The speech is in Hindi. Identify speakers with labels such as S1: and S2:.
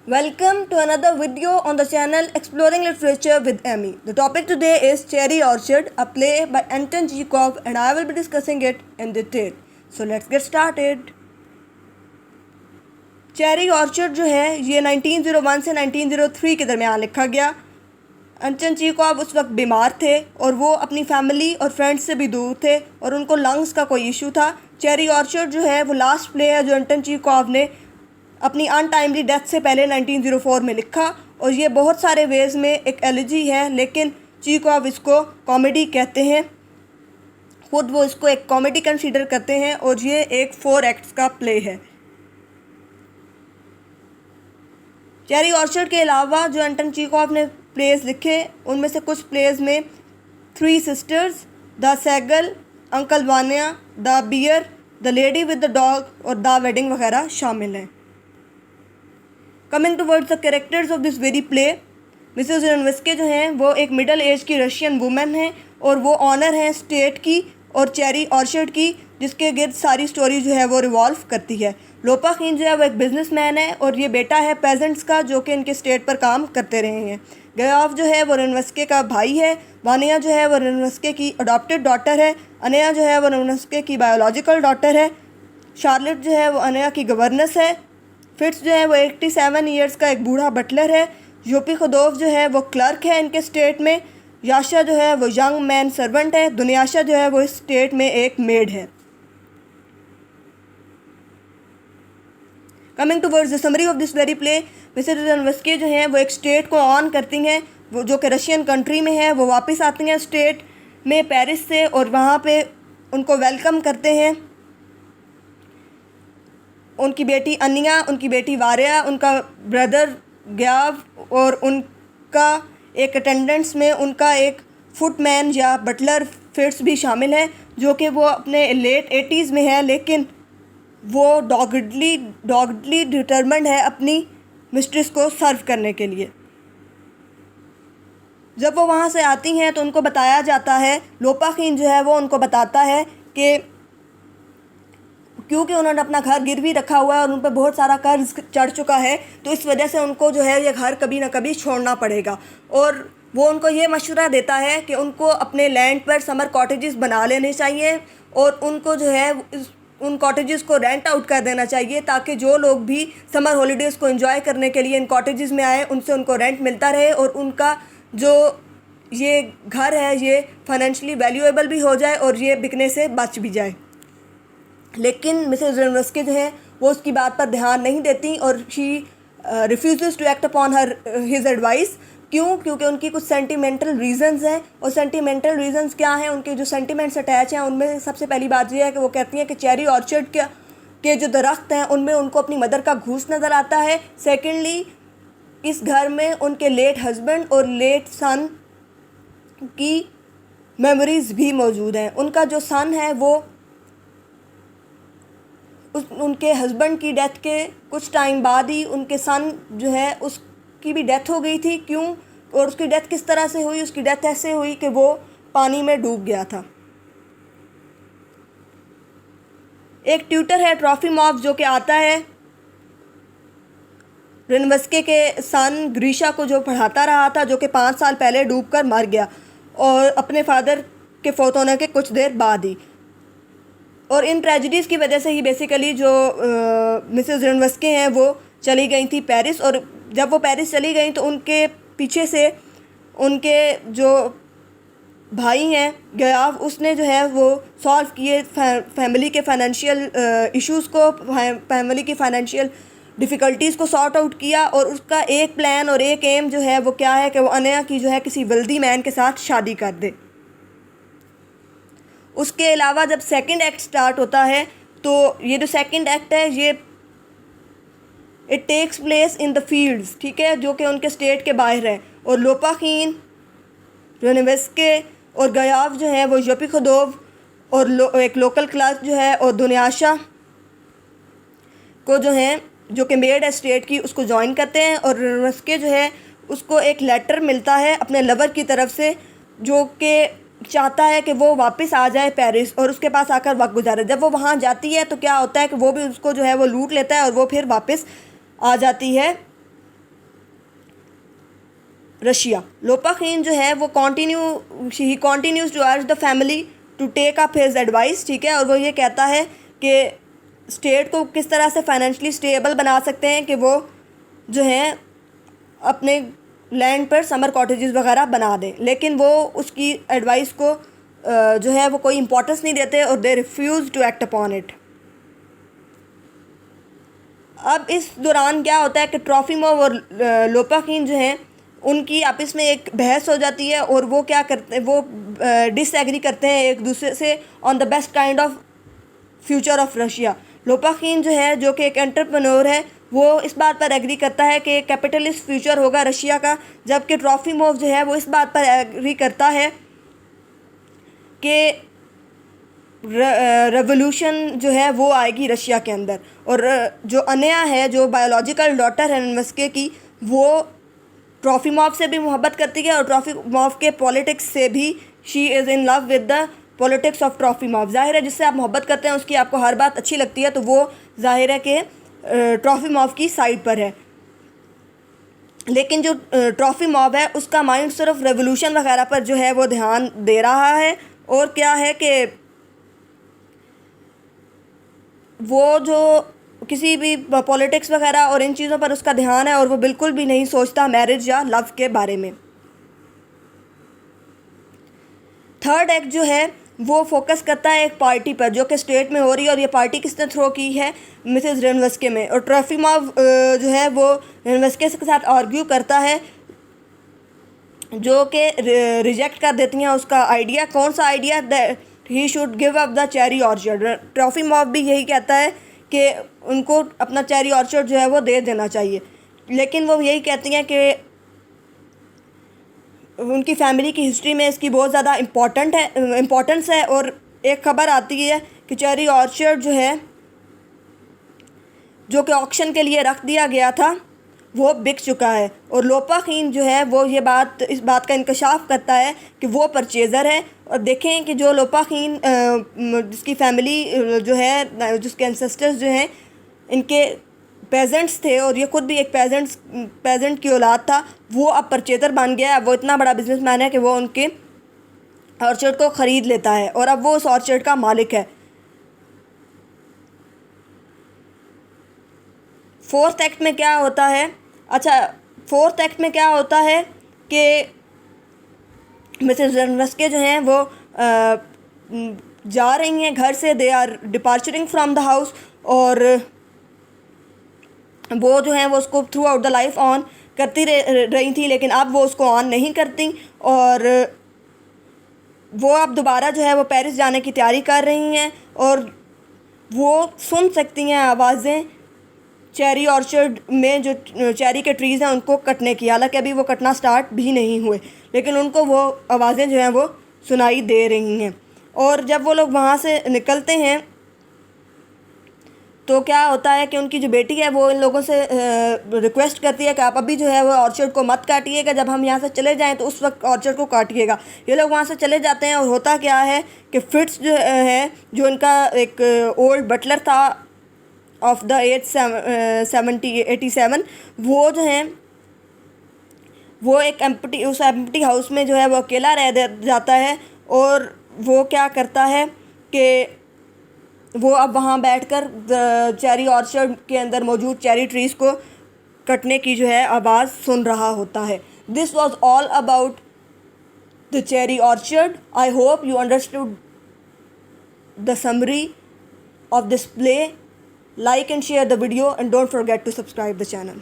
S1: Welcome to another video on the channel Exploring Literature with Amy. The topic today is Cherry Orchard, a play by Anton Chekhov, and I will be discussing it in detail. So let's get started. Cherry orchard जो है ये 1901 से 1903 के दरमियान लिखा गया। अंटन चेखव उस वक्त बीमार थे और वो अपनी फैमिली और फ्रेंड्स से भी दूर थे और उनको लंग्स का कोई इशू था। चेरी ऑर्चर्ड जो है वो लास्ट प्ले है जो अंटन चेखव ने अपनी अनटाइमली डेथ से पहले 1904 में लिखा और ये बहुत सारे वेज़ में एक एलिजी है, लेकिन चेखव इसको कॉमेडी कहते हैं, खुद वो इसको एक कॉमेडी कंसीडर करते हैं और ये एक 4 एक्ट्स का प्ले है। चेरी ऑर्चर्ड के अलावा जो अंटन चेखव ने प्लेस लिखे उनमें से कुछ प्लेस में 3 sisters, the seagull, uncle Vanya, the bear, the lady with the dog और द वेडिंग वगैरह शामिल हैं। Coming towards the characters of this very play, Mrs Ranevskaya जो हैं वो एक मिडल एज की रशियन वुमेन हैं और वो ऑनर हैं स्टेट की और चेरी ऑर्चर्ड की, जिसके गिर्द सारी स्टोरी जो है वो रिवॉल्व करती है। लोपाखीन जो है वो एक बिजनेसमैन है और ये बेटा है पेजेंट्स का जो कि इनके स्टेट पर काम करते रहे हैं। गयाफ जो है वो रेनवेस्के का भाई है। वानिया जो है वो रेनवेस्के की अडॉप्टेड डॉटर है। अनया जो है वो रेनवेस्के की बायोलॉजिकल डॉटर है। शार्लेट जो है वो अनया की गवर्नेंस है। फिट्स जो है वो 87 ईयर्स का एक बूढ़ा बटलर है। यूपी खुदोफ जो है वो क्लर्क है इनके स्टेट में। याशा जो है वो यंग मैन सर्वेंट है। दुनियाशा जो है वो इस स्टेट में एक मेड है। Coming towards the summary of this very play, Mrs Ranevskaya जो हैं वो एक स्टेट को ऑन करती हैं, वो जो कि रशियन कंट्री में है। वो वापस आती हैं स्टेट में पेरिस से और वहाँ पे उनको वेलकम करते हैं। उनकी बेटी अनिया, उनकी बेटी वारिया, उनका ब्रदर ग्याव और उनका एक अटेंडेंट्स में उनका एक फुटमैन या बटलर फिट्स भी शामिल है, जो कि वो अपने लेट 80s में है, लेकिन वो डॉगडली डिटरमिन्ड है अपनी मिस्ट्रेस को सर्व करने के लिए। जब वो वहाँ से आती हैं तो उनको बताया जाता है, लोपाखीन जो है वो उनको बताता है कि क्योंकि उन्होंने अपना घर गिरवी रखा हुआ है और उन पर बहुत सारा कर्ज चढ़ चुका है, तो इस वजह से उनको जो है ये घर कभी ना कभी छोड़ना पड़ेगा। और वो उनको ये मशवरा देता है कि उनको अपने लैंड पर समर कॉटेजेस बना लेने चाहिए और उनको जो है उन कॉटेजेस को रेंट आउट कर देना चाहिए, ताकि जो लोग भी समर हॉलीडेज़ को एंजॉय करने के लिए इन कॉटेजेस में आए उनसे उनको रेंट मिलता रहे और उनका जो ये घर है ये फाइनेंशियली वैल्यूएबल भी हो जाए और ये बिकने से बच भी जाए। लेकिन मिसेस रेनवेस्के जो है वो उसकी बात पर ध्यान नहीं देती और she refuses to act upon his advice. क्यों? क्योंकि उनकी कुछ सेंटिमेंटल रीजंस हैं और सेंटिमेंटल रीजंस क्या हैं, उनके जो सेंटिमेंट्स अटैच हैं उनमें सबसे पहली बात यह है कि वो कहती हैं कि चेरी ऑर्चर्ड के जो दरख्त हैं उनमें उनको अपनी मदर का घूस नज़र आता है। सेकेंडली, इस घर में उनके लेट हस्बैंड और लेट सन की मेमोरीज़ भी मौजूद हैं। उनका जो सन है वो उनके हस्बैंड की डेथ के कुछ टाइम बाद ही उनके सन जो है उसकी भी डेथ हो गई थी। क्यों और उसकी डेथ किस तरह से हुई? उसकी डेथ ऐसे हुई कि वो पानी में डूब गया था। एक ट्यूटर है ट्रॉफिमॉव जो कि आता है रेनवेस्के के सन ग्रीशा को, जो पढ़ाता रहा था, जो कि 5 साल पहले डूबकर मर गया और अपने फादर के फौत होने के कुछ देर बाद ही। और इन ट्रेजिडीज़ की वजह से ही बेसिकली जो मिसेस रेनवेस्के हैं वो चली गई थी पेरिस, और जब वो पेरिस चली गई तो उनके पीछे से उनके जो भाई हैं गयाफ, उसने जो है वो सॉल्व किए फैमिली के फाइनेंशियल इश्यूज़ को, फैमिली की फाइनेंशियल डिफ़िकल्टीज़ को सॉर्ट आउट किया। और उसका एक प्लान और एक एम जो है वो क्या है कि वो अनया की जो है किसी वेल्दी मैन के साथ शादी कर दे। उसके अलावा जब सेकंड एक्ट स्टार्ट होता है तो ये जो सेकंड एक्ट है ये it takes place in the fields, ठीक है, जो कि उनके स्टेट के बाहर है। और लोपाखीन, रेनवेस्के और गयाफ जो है वो यूपी खुदोव और एक लोकल क्लास जो है और दुनियाशा को जो है जो कि मेड है स्टेट की, उसको ज्वाइन करते हैं। और रेनवेस्के जो है उसको एक लेटर मिलता है अपने लवर की तरफ से, जो कि चाहता है कि वो वापस आ जाए पेरिस और उसके पास आकर वक्त गुजारे। जब वो वहाँ जाती है तो क्या होता है कि वो भी उसको जो है वो लूट लेता है और वो फिर वापस आ जाती है रशिया। लोपाखीन जो है वो ही continues to urge the family to take up his advice, ठीक है। और वो ये कहता है कि स्टेट को किस तरह से फाइनेंशियली स्टेबल बना सकते हैं कि वो जो है अपने लैंड पर समर कॉटेजेस वगैरह बना दें, लेकिन वो उसकी एडवाइस को जो है वो कोई इम्पोर्टेंस नहीं देते और they refuse to act upon it. अब इस दौरान क्या होता है कि ट्रॉफिमोव और लोपाखीन जो हैं उनकी आपस में एक बहस हो जाती है और वो क्या करते हैं, वो डिसएग्री करते हैं एक दूसरे से on the best kind of future of Russia. Lopakhin जो है, जो कि एक एंटरप्रेन्योर है, वो इस बात पर एग्री करता है कि कैपिटलिस्ट फ्यूचर होगा रशिया का, जबकि ट्रॉफिमोव जो है वो इस बात पर एग्री करता है कि रेवोल्यूशन जो है वो आएगी रशिया के अंदर। और जो अनया है, जो बायोलॉजिकल डॉटर है नेवेस्के की, वो ट्रॉफिमोव से भी मोहब्बत करती है और ट्रॉफिमोव के पॉलिटिक्स से भी, she is in love with the politics of Trofimov. जाहिर है जिससे आप मोहब्बत करते हैं उसकी आपको हर बात अच्छी लगती है, तो वो जाहिर है कि ट्रॉफिमोव की साइड पर है। लेकिन जो ट्रॉफिमोव है उसका माइंड सिर्फ रेवोल्यूशन वगैरह पर जो है वो ध्यान दे रहा है, और क्या है कि वो जो किसी भी पॉलिटिक्स वगैरह और इन चीज़ों पर उसका ध्यान है और वो बिल्कुल भी नहीं सोचता मैरिज या लव के बारे में। थर्ड एक्ट जो है वो फोकस करता है एक पार्टी पर जो कि स्टेट में हो रही है, और ये पार्टी किसने थ्रो की है, मिसेस रेनवेस्के में। और ट्रॉफिमोव जो है वो रेनवेस्के के साथ आर्ग्यू करता है, जो कि रिजेक्ट कर देती हैं उसका आइडिया। कौन सा idea? That he should give up the cherry orchard. Trofimov भी यही कहता है कि उनको अपना चेरी ऑर्चर्ड जो है वो दे देना चाहिए, लेकिन वो यही कहती हैं कि उनकी फैमिली की हिस्ट्री में इसकी बहुत ज़्यादा इम्पोर्टेंस है। और एक खबर आती है कि चेरी ऑर्चर्ड जो है, जो कि ऑक्शन के लिए रख दिया गया था, वो बिक चुका है। और लोपाखीन जो है वो इस बात का इंकशाफ करता है कि वो परचेज़र है। और देखें कि जो लोपाखीन जिसकी फैमिली जो है, जिसके एंसेस्टर्स जो हैं, इनके पेजेंट्स थे और ये खुद भी एक पेजेंट की औलाद था, वो अब परचेज़र बन गया है। वो इतना बड़ा बिजनेसमैन है कि वो उनके ऑर्चर्ड को ख़रीद लेता है और अब वो उस ऑर्चर्ड का मालिक है। फोर्थ एक्ट में क्या होता है? फोर्थ एक्ट में क्या होता है कि मिसेस रेनवेस्के जो हैं वो जा रही हैं घर से, they are departuring from the house, और वो जो हैं वो उसको throughout the life on करती रही थी, लेकिन अब वो उसको ऑन नहीं करती। और वो अब दोबारा जो है वो पेरिस जाने की तैयारी कर रही हैं, और वो सुन सकती हैं आवाज़ें चेरी ऑर्चर्ड में जो चेरी के ट्रीज़ हैं उनको कटने की। हालांकि अभी वो कटना स्टार्ट भी नहीं हुए, लेकिन उनको वो आवाज़ें जो हैं वो सुनाई दे रही हैं। और जब वो लोग वहाँ से निकलते हैं तो क्या होता है कि उनकी जो बेटी है वो इन लोगों से रिक्वेस्ट करती है कि आप अभी जो है वो ऑर्चर्ड को मत काटिएगा, जब हम यहाँ से चले जाएं तो उस वक्त ऑर्चर्ड को काटिएगा। ये लोग वहाँ से चले जाते हैं, और होता क्या है कि फिट्स जो है, जो इनका एक ओल्ड बटलर था ऑफ द एज 87, वो जो हैं वो एक उस एम्प्टी हाउस में जो है वो अकेला रह जाता है। और वो क्या करता है कि वो अब वहाँ बैठकर चेरी ऑर्चर्ड के अंदर मौजूद चेरी ट्रीज़ को कटने की जो है आवाज़ सुन रहा होता है। This was all about the cherry orchard. I hope you understood the summary of this play. Like and share the video, and don't forget to subscribe the channel.